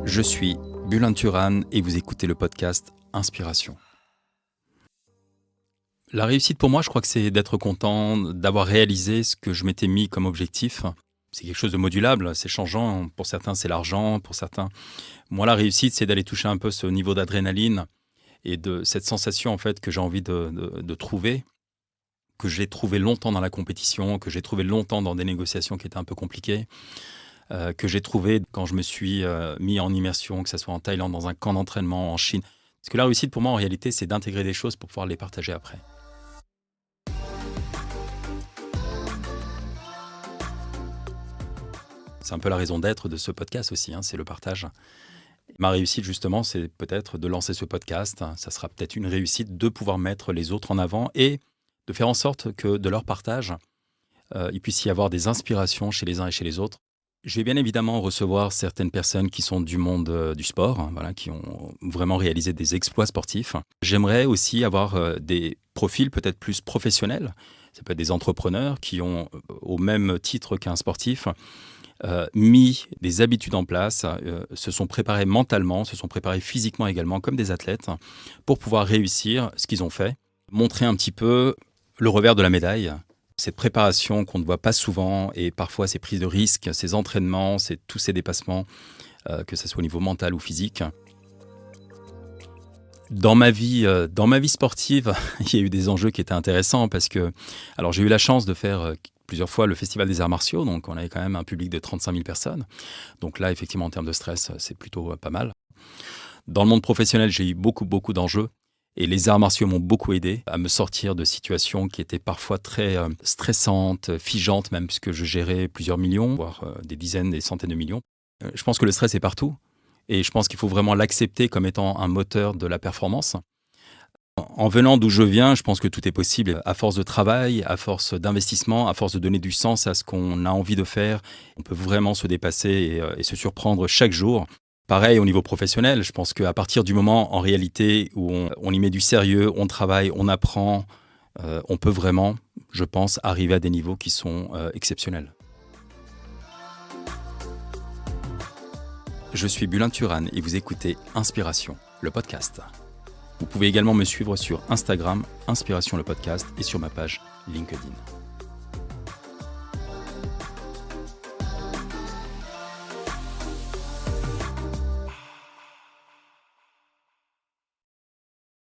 Je suis Bülent Turan et vous écoutez le podcast Inspiration. La réussite pour moi, je crois que c'est d'être content, d'avoir réalisé ce que je m'étais mis comme objectif. C'est quelque chose de modulable, c'est changeant. Pour certains, c'est l'argent, pour certains. Moi, la réussite, c'est d'aller toucher un peu ce niveau d'adrénaline et de cette sensation en fait que j'ai envie de trouver, que j'ai trouvé longtemps dans la compétition, que j'ai trouvé longtemps dans des négociations qui étaient un peu compliquées, que j'ai trouvé quand je me suis mis en immersion, que ce soit en Thaïlande, dans un camp d'entraînement, en Chine. Parce que la réussite, pour moi, en réalité, c'est d'intégrer des choses pour pouvoir les partager après. C'est un peu la raison d'être de ce podcast aussi, c'est le partage. Ma réussite, justement, c'est peut-être de lancer ce podcast. Ça sera peut-être une réussite de pouvoir mettre les autres en avant et de faire en sorte que de leur partage, il puisse y avoir des inspirations chez les uns et chez les autres. Je vais bien évidemment recevoir certaines personnes qui sont du monde du sport, qui ont vraiment réalisé des exploits sportifs. J'aimerais aussi avoir des profils peut-être plus professionnels. Ça peut être des entrepreneurs qui ont, au même titre qu'un sportif, mis des habitudes en place, se sont préparés mentalement, se sont préparés physiquement également, comme des athlètes, pour pouvoir réussir ce qu'ils ont fait. Montrer un petit peu le revers de la médaille, cette préparation qu'on ne voit pas souvent et parfois ces prises de risques, ces entraînements, tous ces dépassements, que ce soit au niveau mental ou physique. Dans ma vie sportive, il y a eu des enjeux qui étaient intéressants parce que, alors j'ai eu la chance de faire plusieurs fois le Festival des arts martiaux, donc on avait quand même un public de 35 000 personnes. Donc là, effectivement, en termes de stress, c'est plutôt pas mal. Dans le monde professionnel, j'ai eu beaucoup d'enjeux et les arts martiaux m'ont beaucoup aidé à me sortir de situations qui étaient parfois très stressantes, figeantes même, puisque je gérais plusieurs millions, voire des dizaines, des centaines de millions. Je pense que le stress est partout. Et je pense qu'il faut vraiment l'accepter comme étant un moteur de la performance. En venant d'où je viens, je pense que tout est possible. À force de travail, à force d'investissement, à force de donner du sens à ce qu'on a envie de faire, on peut vraiment se dépasser et se surprendre chaque jour. Pareil au niveau professionnel, je pense qu'à partir du moment, en réalité, où on y met du sérieux, on travaille, on apprend, on peut vraiment, je pense, arriver à des niveaux qui sont exceptionnels. Je suis Bülent Turan et vous écoutez Inspiration, le podcast. Vous pouvez également me suivre sur Instagram, Inspiration le podcast, et sur ma page LinkedIn.